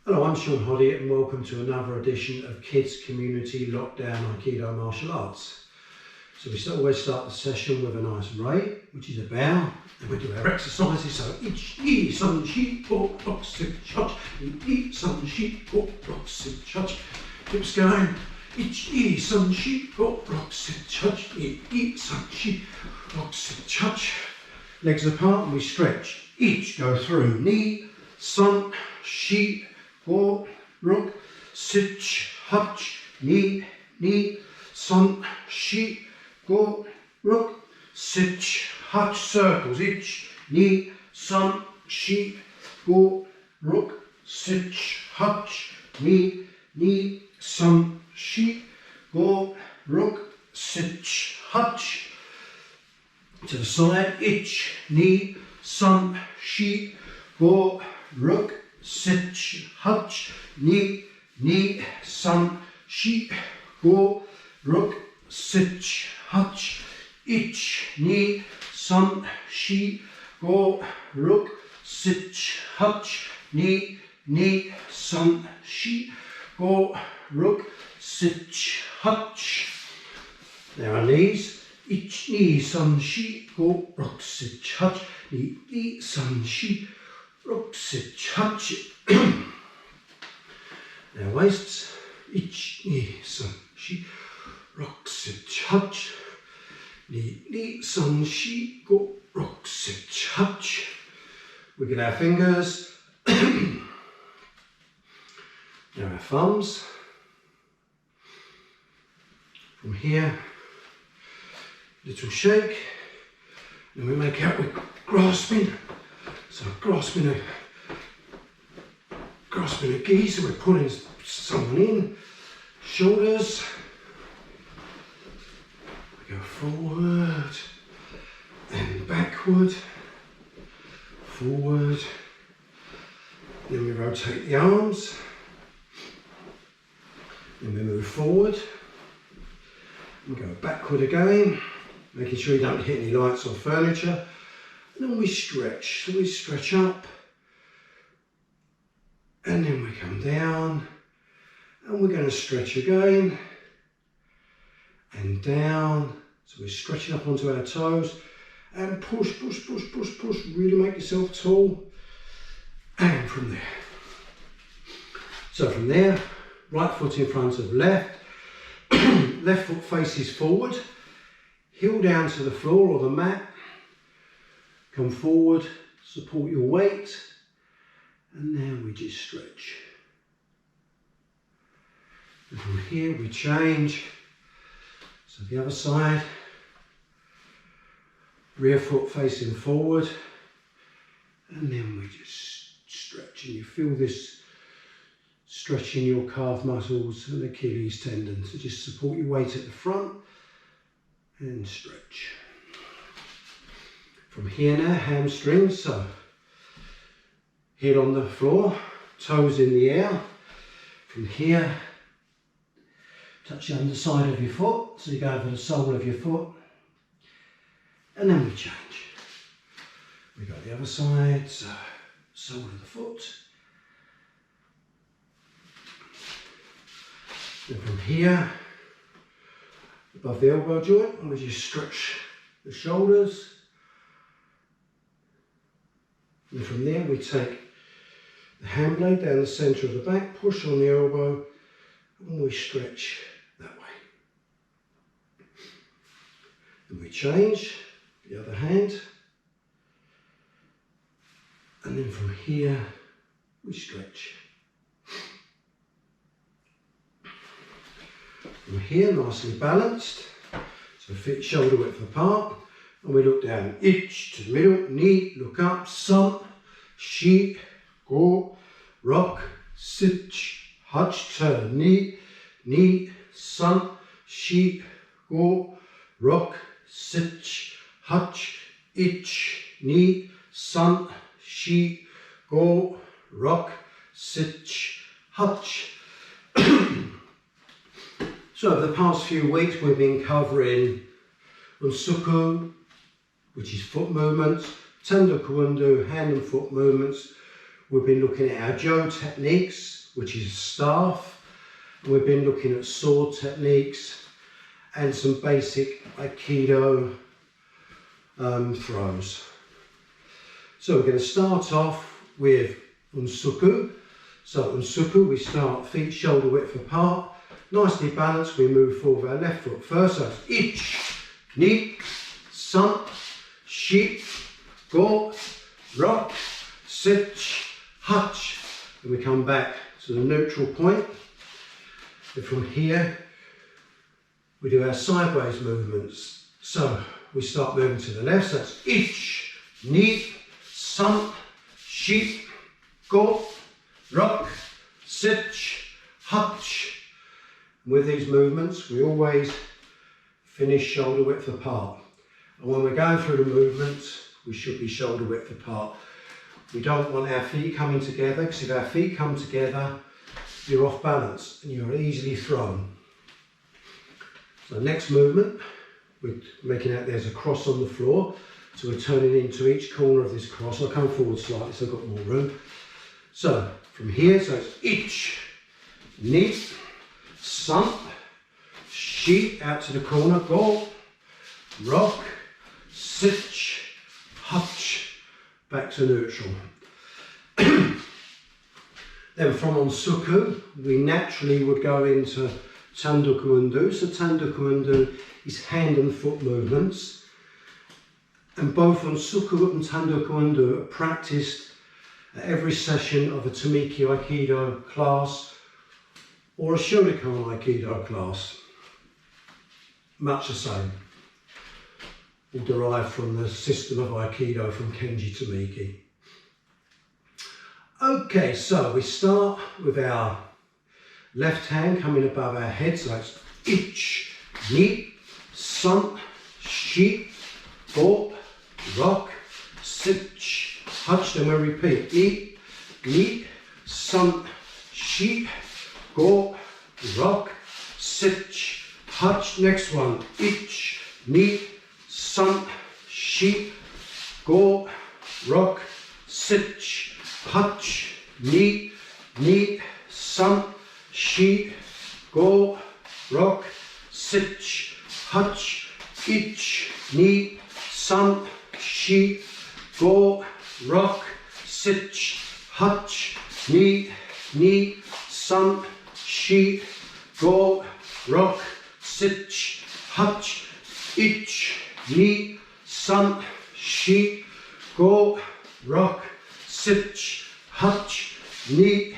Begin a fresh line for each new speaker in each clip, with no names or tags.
Hello, I'm Sean Hoddy and welcome to another edition of Kids Community Lockdown Aikido Martial Arts. So we always start the session with a nice rei, which is a bow, and we do our exercises. So ich, ni, sun, shi, go, rock, sit, chach, ni, sun, shi, go, rock, sit, chach. Keeps going. Ich, ni, sun, shi, go, rock, sit, chach, ni, sun, shi, rock, sit, chach. Legs apart and we stretch. Each go through. Ni, sun, shi, go, rock, sit, hutch, ni, sun, shi, go, rock, sit, hutch, circles. Ich, ni, sun, shi, go, rock, sit, hutch, ni, sun, shi, go, rock, sit, hutch. To the side. Ich, ni, sun, shi, go, rock, sit, hutch, ni, sun, shi, go, rock, sit, hutch, ich, ni, sun, shi, go, rock, sit, hutch, ni, sun, shi, go, rock, sit, hutch. There are knees. Ich, ni, sun, shi, go, rock, sit, hutch, ni, sun, shi, rock, sit, hutch. Now waists. Ich, ni, sun, shi, rock, sit, hutch, ni, sun, shi, go, rock, sit, hutch. Wiggle our fingers. Now our thumbs. From here, little shake, and we make out we're grasping. So grasping a gi, so we're pulling someone in. Shoulders. We go forward and backward. Forward. Then we rotate the arms. Then we move forward. We go backward again, making sure you don't hit any lights or furniture. And then we stretch. So we stretch up. And then we come down. And we're going to stretch again. And down. So we're stretching up onto our toes. And push, push, push, push, push. Really make yourself tall. And from there. So from there, right foot in front of left. Left foot faces forward, heel down to the floor or the mat, come forward, support your weight, and now we just stretch. And from here we change, so the other side, rear foot facing forward, and then we just stretch, and you feel this stretching your calf muscles and Achilles tendons. So just support your weight at the front and stretch. From here now, hamstrings. So head on the floor, toes in the air. From here, touch the underside of your foot. So you go over the sole of your foot. And then we change. We go the other side, so sole of the foot. And from here, above the elbow joint, and we just stretch the shoulders. And from there, we take the hand blade down the centre of the back, push on the elbow, and we stretch that way. Then we change the other hand. And then from here, we stretch. From here, nicely balanced, so feet shoulder width apart, and we look down. Ich to the middle, ni, look up, sun, shi, go, rock, sit, hutch, turn, ni, sun, shi, go, rock, sit, hutch, ich, ni, sun, shi, go, rock, sit, hutch. So over the past few weeks we've been covering Unsuku, which is foot movements, Tendo Kawundu, hand and foot movements, we've been looking at our Jo techniques, which is staff, and we've been looking at sword techniques and some basic Aikido throws. So we're going to start off with Unsuku. So Unsuku, we start feet shoulder width apart, nicely balanced. We move forward with our left foot first. So it's ich, ni, san, shi, go, rock, sich, hutch. And we come back to the neutral point. And from here, we do our sideways movements. So we start moving to the left. So that's ich, ni, san, shi, go, rock, sich, hutch. With these movements, we always finish shoulder width apart. And when we're going through the movements, we should be shoulder width apart. We don't want our feet coming together, because if our feet come together, you're off balance and you're easily thrown. So next movement, we're making out there's a cross on the floor. So we're turning into each corner of this cross. I'll come forward slightly so I've got more room. So from here, so it's ich, ni, san, shi, out to the corner, go, rock, sich, hutch, back to neutral. Then from Unsuku, we naturally would go into Tandoku Undo. So Tandoku Undo is hand and foot movements. And both Unsuku and Tandoku Undo are practiced at every session of a Tamiki Aikido class or a Shotokan Aikido class. Much the same. All derived from the system of Aikido from Kenji Tamiki. Okay, so we start with our left hand coming above our head, so that's ich, ni, san, shi, go, rock, sich, hutch. Then we repeat, I, ni, san, shi, go, rock, sich, hutch. Next one, ich, ni, san, shi, go, rock, sich, hutch, ni, san, shi, go, rock, sich, hutch, ich, ni, san, shi, go, rock, sich, hutch, ni, san, shi, go, rock, sich, hutch, ich, ni, san, shi, go, rock, sich, hutch, ni,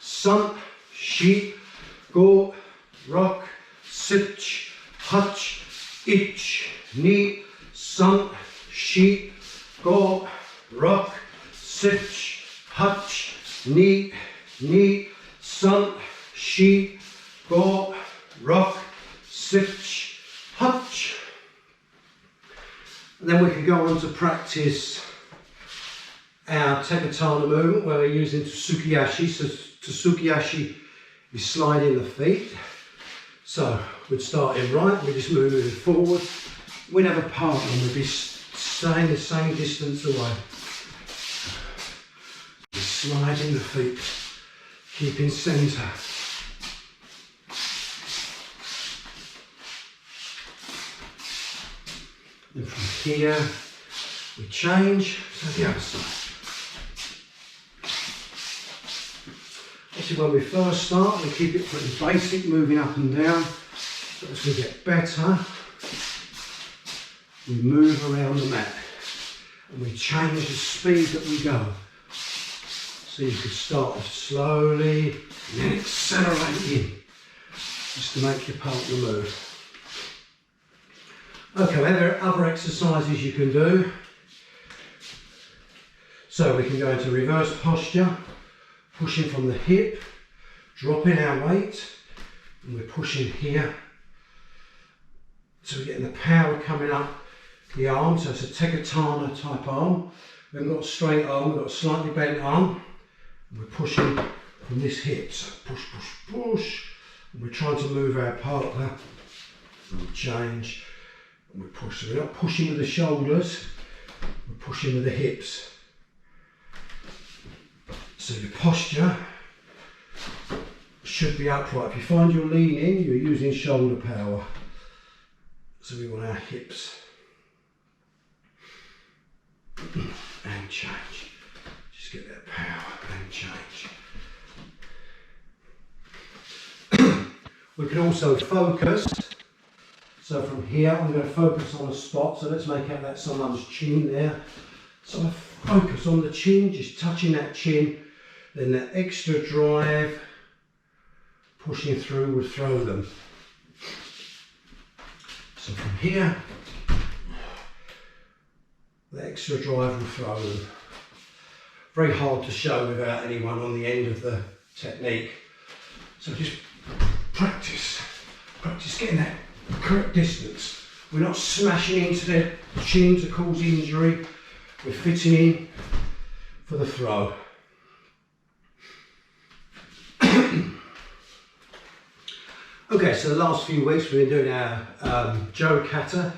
san, shi, go, rock, sich, hutch, ich, ni, san, shi, go, rock, sich, hutch, ni, san, shi, go, rock, sich, hutch. And then we can go on to practice our Tekatana movement where we're using Tsukiyashi. So Tsukiyashi is sliding the feet. So we'd start in right, we're just moving forward. We'd have a partner and we'd be staying the same distance away. Just sliding the feet, keeping centre. And from here, we change to the other side. This is when we first start, we keep it pretty basic, moving up and down. But as we get better, we move around the mat and we change the speed that we go. So you could start off slowly and then accelerate in, just to make your partner move. Okay, well, there are other exercises you can do. So we can go into reverse posture, pushing from the hip, dropping our weight, and we're pushing here. So we're getting the power coming up the arm, so it's a Tekatana type arm. We haven't got a straight arm, we've got a slightly bent arm. And we're pushing from this hip, so push, push, push. And we're trying to move our partner, and we change. And we push, so we're not pushing with the shoulders, we're pushing with the hips. So your posture should be upright. If you find you're leaning, you're using shoulder power. So we want our hips. And change. Just get that power and change. We can also focus. So from here, I'm going to focus on a spot. So let's make out that someone's chin there. So I focus on the chin, just touching that chin. Then that extra drive, pushing through, would throw them. So from here, the extra drive will throw them. Very hard to show without anyone on the end of the technique. So just practice getting that correct distance. We're not smashing into the chin to cause injury. We're fitting in for the throw. Okay, so the last few weeks we've been doing our Jo Kata.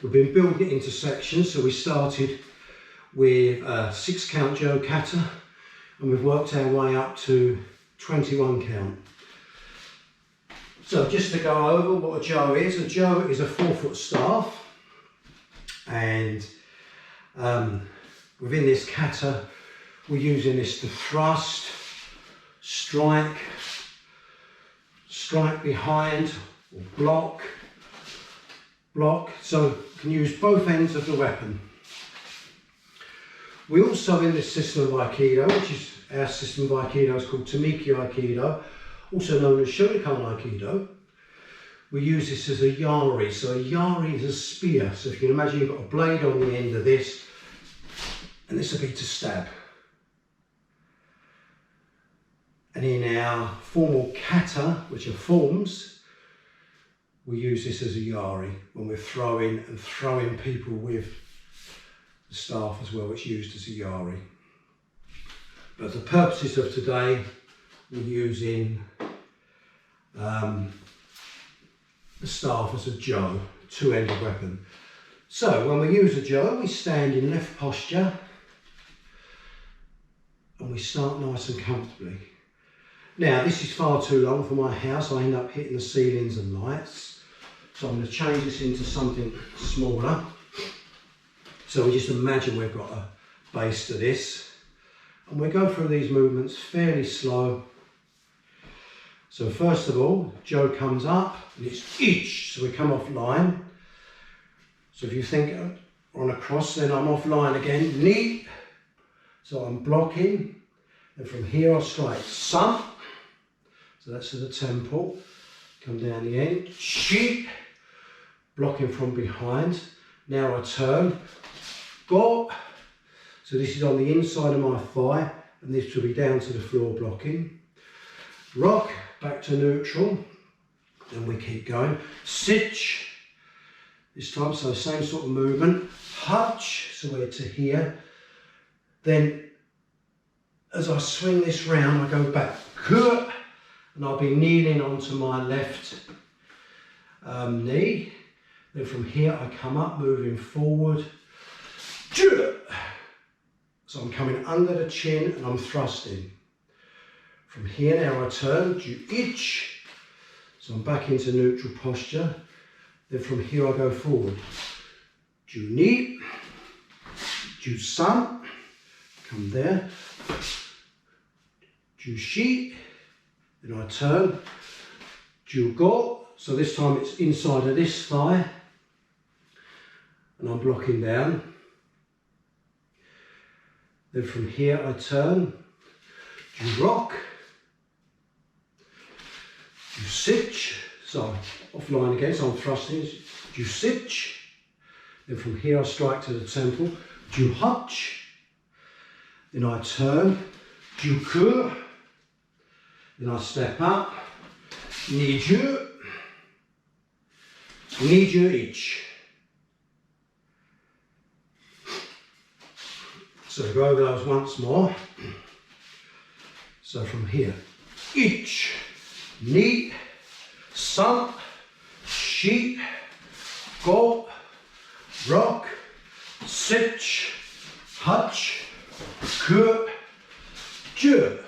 We've been building it into sections. So we started with 6 count Jo Kata and we've worked our way up to 21 count. So just to go over what a Jo is a 4-foot staff, and within this kata we're using this to thrust, strike behind, or block, so you can use both ends of the weapon. We also, in this system of Aikido, which is our system of Aikido, is called Coltinuki Aikido, also known as Shuriken Aikido, we use this as a yari. So a yari is a spear. So if you can imagine you've got a blade on the end of this, and this will be to stab. And in our formal kata, which are forms, we use this as a yari when we're throwing people with the staff as well. It's used as a yari. But the purposes of today, we're using the staff as a Jo, two-ended weapon. So when we use a Jo, we stand in left posture and we start nice and comfortably. Now this is far too long for my house. I end up hitting the ceilings and lights. So I'm going to change this into something smaller. So we just imagine we've got a base to this. And we go through these movements fairly slow. So first of all, Jo comes up and it's ich, so we come off line. So if you think on a cross, then I'm off line again, ni. So I'm blocking, and from here I'll strike sun. So that's to the temple, come down the end, shi, blocking from behind. Now I turn, go. So this is on the inside of my thigh, and this will be down to the floor blocking. Rock, back to neutral, and we keep going. Sich, this time, so same sort of movement. Hutch, so we're to here. Then, as I swing this round, I go back. And I'll be kneeling onto my left knee. Then from here, I come up, moving forward. So I'm coming under the chin and I'm thrusting. From here now I turn, ich. So I'm back into neutral posture. Then from here I go forward. Ni, san, come there. Shi, then I turn. Go, so this time it's inside of this thigh. And I'm blocking down. Then from here I turn. Rock. Sich, so offline again, so I'm thrusting. Sich. Then from here I strike to the temple. Hutch. Then I turn. Ku. Then I step up. Niju. Ich. So go over those once more. So from here, ich, ni, san, shi, go, rock, sich, hutch, ku, ju.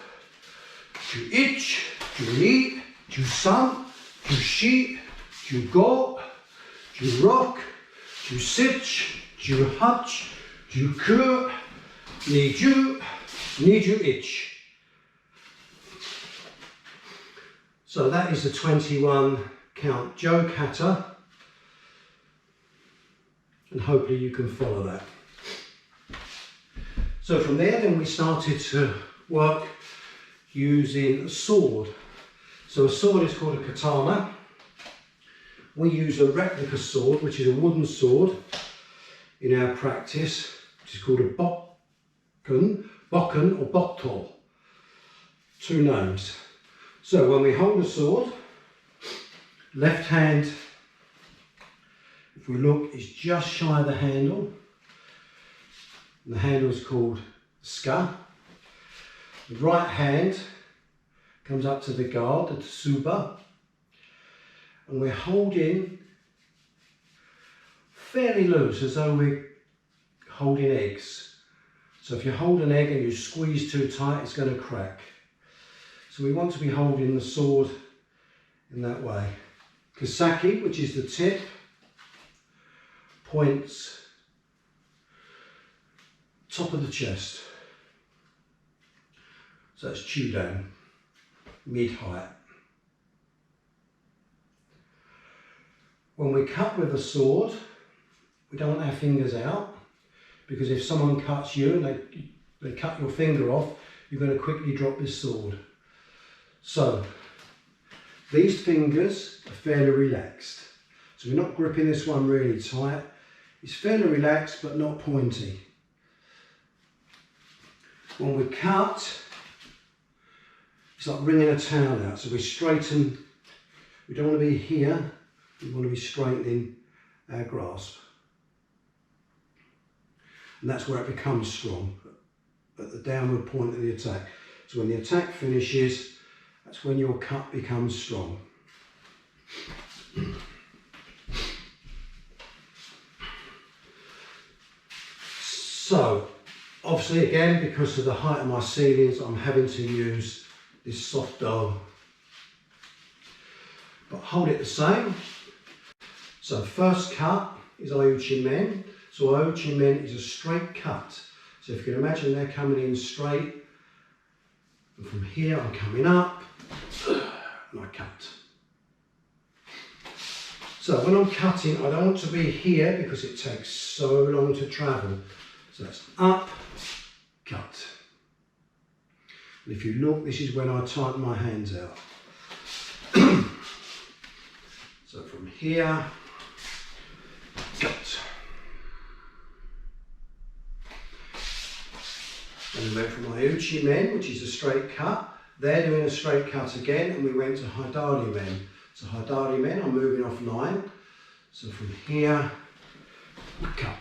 shi, ju go, ju rock, ju sich, ju hutch, ju ku, ni ju ich. So that is the 21 count Jo kata, and hopefully you can follow that. So from there then we started to work using a sword. So a sword is called a katana. We use a replica sword, which is a wooden sword in our practice, which is called a bokken or bokto. Two names. So when we hold a sword, left hand, if we look, is just shy of the handle. And the handle is called ska. The right hand comes up to the guard, the tsuba, and we're holding fairly loose, as though we're holding eggs. So if you hold an egg and you squeeze too tight, it's going to crack. So we want to be holding the sword in that way. Kasaki, which is the tip, points top of the chest. So that's chudan, mid-height. When we cut with a sword, we don't want our fingers out, because if someone cuts you and they cut your finger off, you're going to quickly drop this sword. So these fingers are fairly relaxed. So we're not gripping this one really tight. It's fairly relaxed but not pointy. When we cut, it's like wringing a towel out. So we straighten, we don't want to be here, we want to be straightening our grasp. And that's where it becomes strong, at the downward point of the attack. So when the attack finishes, that's when your cut becomes strong. So, obviously again, because of the height of my ceilings, I'm having to use this soft dough. But hold it the same. So first cut is Aiuchi Men. So Aiuchi Men is a straight cut. So if you can imagine they're coming in straight, and from here I'm coming up, and I cut. So when I'm cutting, I don't want to be here because it takes so long to travel. So that's up, cut. And if you look, this is when I tighten my hands out. So from here, cut. And we went from Aiuchi Men, which is a straight cut. They're doing a straight cut again, and we went to Hidari Men. So Hidari Men, I'm moving off line. So from here, cut.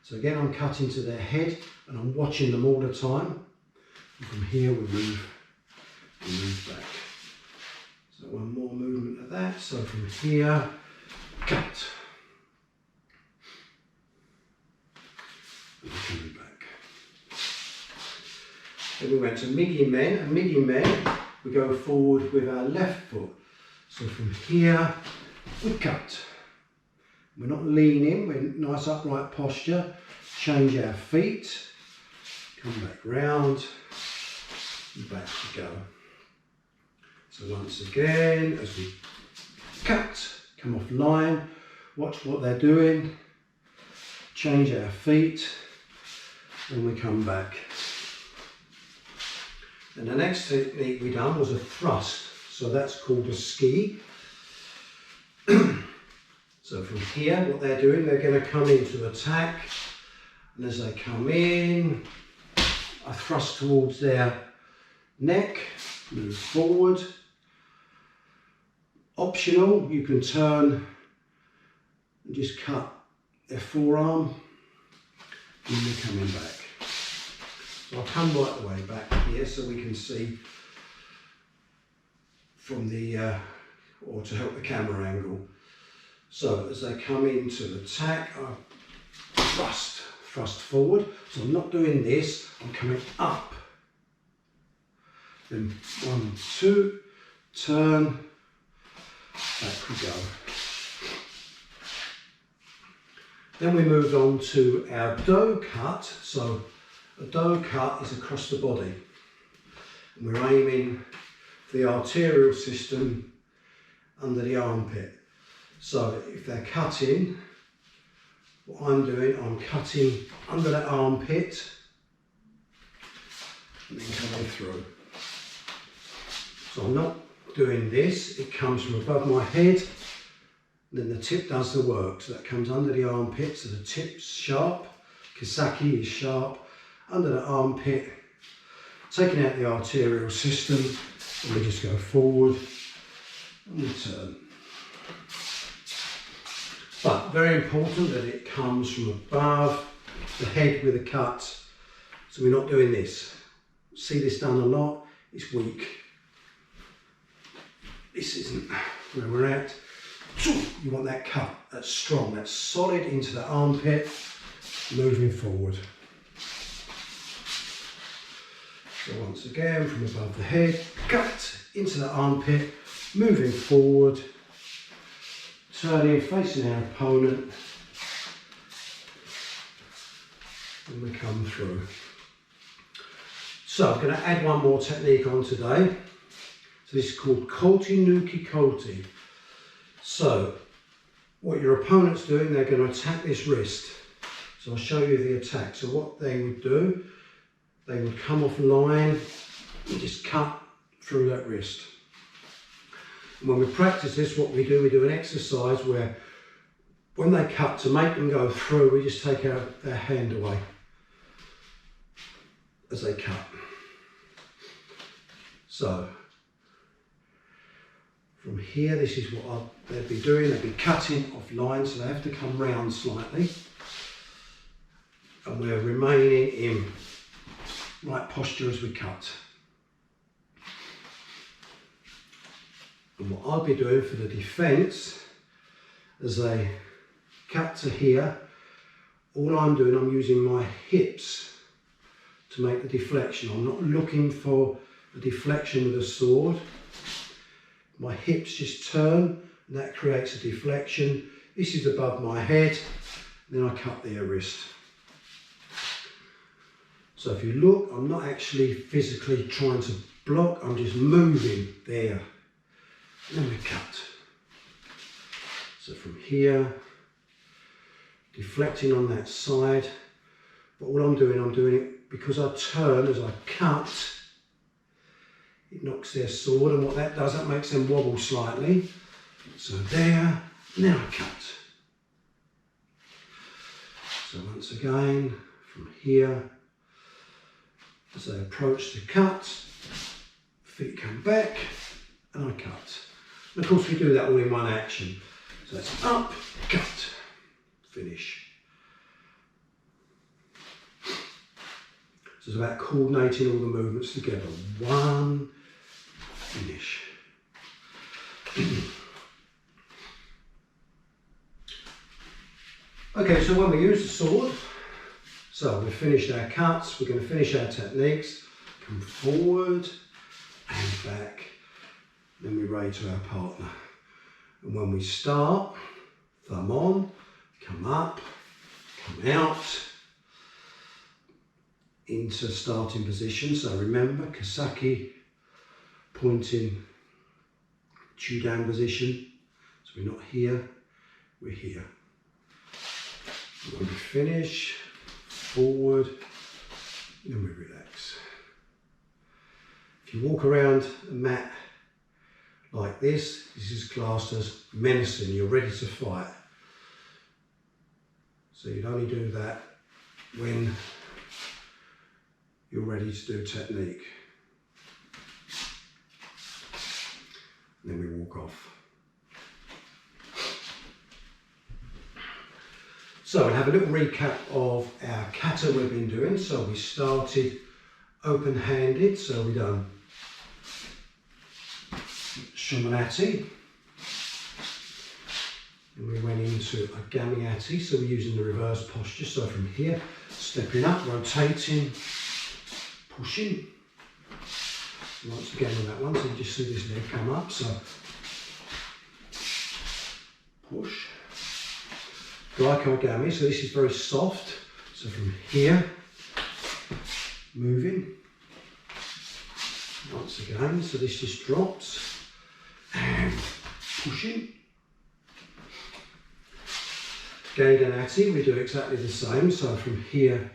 So again, I'm cutting to their head, and I'm watching them all the time. And from here, we move back. So one more movement of that. So from here, cut. And coming back. Then we went to Migi Men, and Migi Men, we go forward with our left foot. So from here, we cut. We're not leaning, we're in nice upright posture. Change our feet, come back round, and back we go. So once again, as we cut, come off line, watch what they're doing, change our feet, and we come back. And the next technique we done was a thrust, so that's called a ski. So from here, what they're doing, they're going to come into attack, and as they come in, I thrust towards their neck, move forward. Optional, you can turn and just cut their forearm, and they're coming back. So I'll come right the way back here so we can see from the, or to help the camera angle. So as they come into attack, I thrust forward. So I'm not doing this, I'm coming up. Then 1, 2, turn, Back we go. Then we moved on to our do cut. So a do cut is across the body. And we're aiming for the arterial system under the armpit. So if they're cutting, what I'm doing, I'm cutting under that armpit and then coming through. So I'm not doing this, it comes from above my head, and then the tip does the work. So that comes under the armpit, so the tip's sharp, Kisaki is sharp, under the armpit, taking out the arterial system, and we just go forward and we turn. But very important that it comes from above the head with a cut. So we're not doing this. See this done a lot, it's weak. This isn't where we're at. You want that cut, that's strong, that's solid into the armpit, moving forward. So once again, from above the head, cut into the armpit, moving forward, turning, facing our opponent, and we come through. So I'm going to add one more technique on today. So this is called Coltinuki Coati. So what your opponent's doing, they're going to attack this wrist. So I'll show you the attack. So what they would do, they would come off line and just cut through that wrist. And when we practice this, what we do an exercise where when they cut, to make them go through, we just take their hand away as they cut. So from here, this is what they'd be doing. They'd be cutting off line, so they have to come round slightly. And we're remaining in right posture as we cut. And what I'll be doing for the defence, as they cut to here, all I'm doing, I'm using my hips to make the deflection. I'm not looking for a deflection with a sword. My hips just turn and that creates a deflection. This is above my head, then I cut their wrist. So if you look, I'm not actually physically trying to block, I'm just moving there. And then we cut. So from here, deflecting on that side. But all I'm doing it because I turn as I cut, it knocks their sword, and what that does, that makes them wobble slightly. So there, now I cut. So once again, from here, as they approach to cut, feet come back, and I cut. And of course we do that all in one action. So it's up, cut, finish. So it's about coordinating all the movements together. One, finish. Okay, so when we use the sword, so we've finished our cuts, we're going to finish our techniques, come forward and back, then we raise to our partner. And when we start, thumb on, come up, come out, into starting position. So remember, Kisaki, pointing, chew down position. So we're not here, we're here. When we finish, forward, then we relax. If you walk around a mat like this is classed as menacing, you're ready to fight. So you'd only do that when you're ready to do technique. And then we walk off. So we'll have a little recap of our kata we've been doing. So we started open-handed, so we done Shumanati, and we went into a Gamiati, so we're using the reverse posture. So from here, stepping up, rotating, pushing. Once again on that one, so you just see this leg come up. So push. Daikogami, so this is very soft. So from here, moving. Once again, so this just drops and pushing. Geiganati, we do exactly the same. So from here,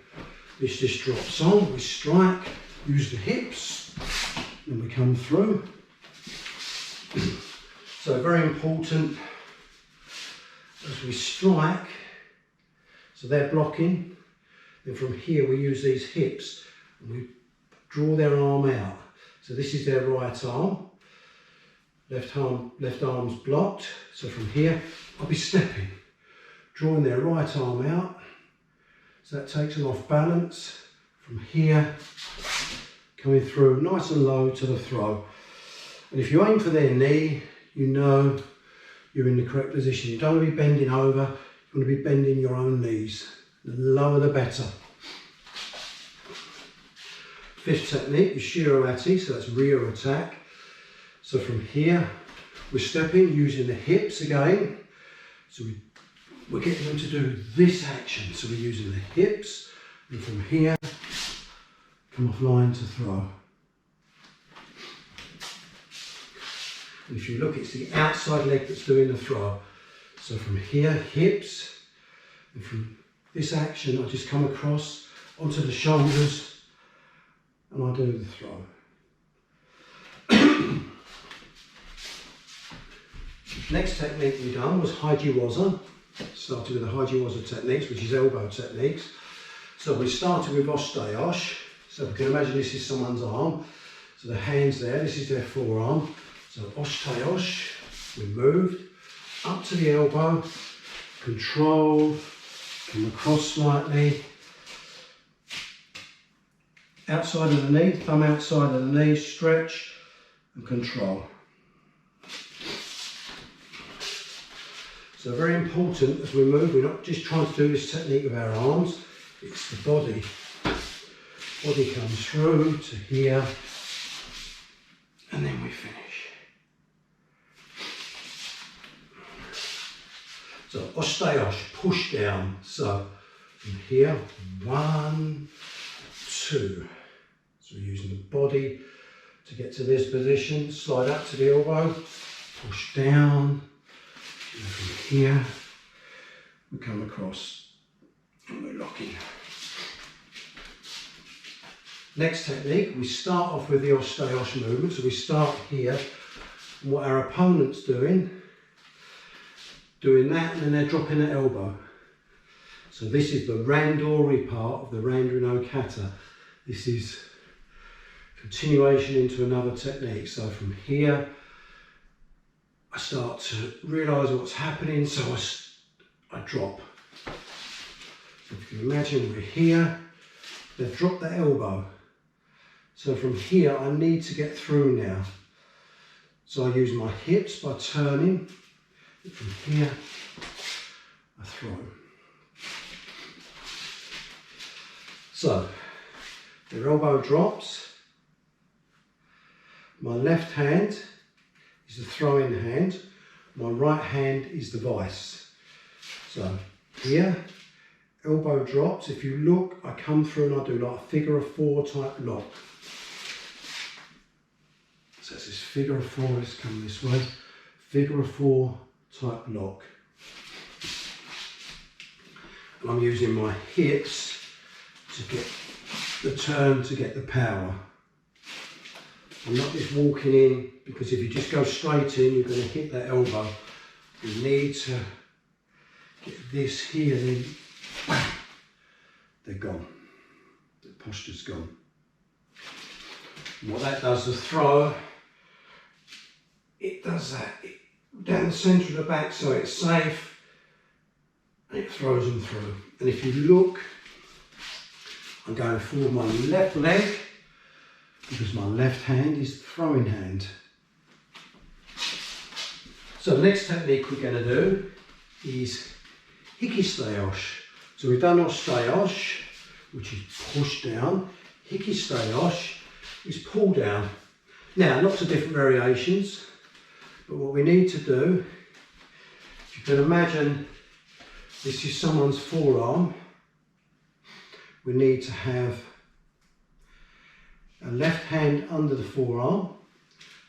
this just drops on. We strike, use the hips, and we come through. So very important as we strike. So they're blocking. Then from here, we use these hips and we draw their arm out. So this is their right arm. Left arm's blocked. So from here, I'll be stepping, drawing their right arm out. So that takes them off balance. From here, coming through nice and low to the throw. And if you aim for their knee, you know you're in the correct position. You don't want to be bending over, you want to be bending your own knees. The lower the better. Fifth technique is Shiroati, so that's rear attack. So from here, we're stepping using the hips again. So we're getting them to do this action. So we're using the hips, and from here, come off line to throw. And if you look, it's the outside leg that's doing the throw. So from here, hips, and from this action, I just come across onto the shoulders, and I do the throw. Next technique we done was Hijiwaza. Started with the Hijiwaza techniques, which is elbow techniques. So we started with Oshtayosh. So you can imagine this is someone's arm. So the hands there, this is their forearm. So Oshtayosh, we moved up to the elbow, control, come across slightly. Outside of the knee, thumb outside of the knee, stretch and control. So very important as we move, we're not just trying to do this technique with our arms, it's the body. Body comes through to here and then we finish. So Oshtayosh, push down. So from here, 1, 2. So we're using the body to get to this position, slide up to the elbow, push down, and from here we come across and we're locking. Next technique, we start off with the Oshtayosh movement. So we start here, and what our opponent's doing that, and then they're dropping the elbow. So this is the randori part of the Randori no Kata. This is continuation into another technique. So from here, I start to realise what's happening, so I drop. So if you can imagine we're here, they've dropped the elbow. So from here, I need to get through now. So I use my hips by turning. From here, I throw. So, their elbow drops. My left hand is the throwing hand. My right hand is the vice. So, here, elbow drops. If you look, I come through and I do like a figure of 4 type lock. So it's this figure of 4, let's come this way. Figure of 4 type lock. And I'm using my hips to get the turn, to get the power. I'm not just walking in, because if you just go straight in, you're going to hit that elbow. You need to get this here, then bam, they're gone. The posture's gone. And what that does, the throw, it does that. Down the centre of the back so it's safe, and it throws them through. And if you look, I'm going forward my left leg because my left hand is the throwing hand. So the next technique we're going to do is Hikistayosh. So we've done Oshtayosh, which is push down. Hikistayosh is pull down. Now, lots of different variations. But what we need to do, if you Then imagine this is someone's forearm. We need to have a left hand under the forearm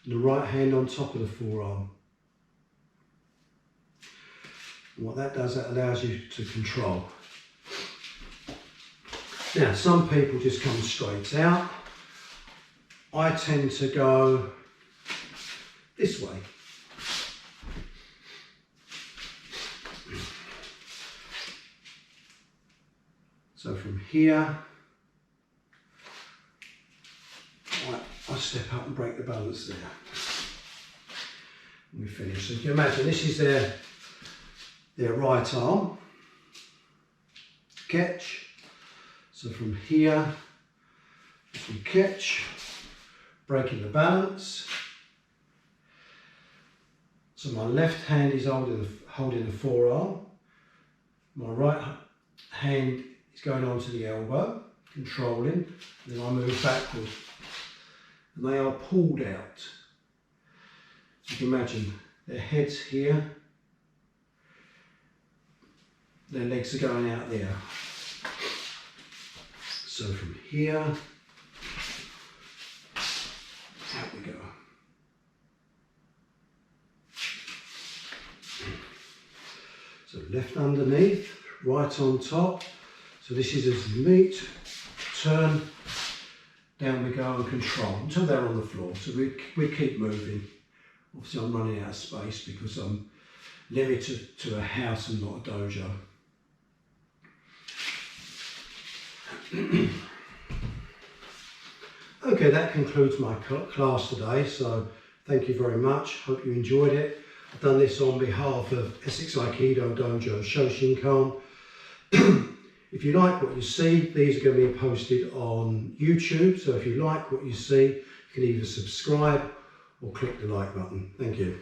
and the right hand on top of the forearm. And what that does, that allows you to control. Now, some people just come straight out. I tend to go this way. So from here, I step up and break the balance there. And we finish. So you can imagine this is their right arm. Catch. So from here, we catch, breaking the balance. So my left hand is holding the forearm. My right hand is going onto the elbow, controlling. Then I move backward. And they are pulled out. So you can imagine their heads here. Their legs are going out there. So from here, out we go. So left underneath, right on top. So this is as meet, turn, down we go and control until they're on the floor. So we keep moving. Obviously I'm running out of space because I'm limited to a house and not a dojo. Okay, that concludes my class today, so thank you very much. Hope you enjoyed it. I've done this on behalf of Essex Aikido Dojo Shoshinkan. If you like what you see, these are going to be posted on YouTube, so if you like what you see, you can either subscribe or click the like button. Thank you.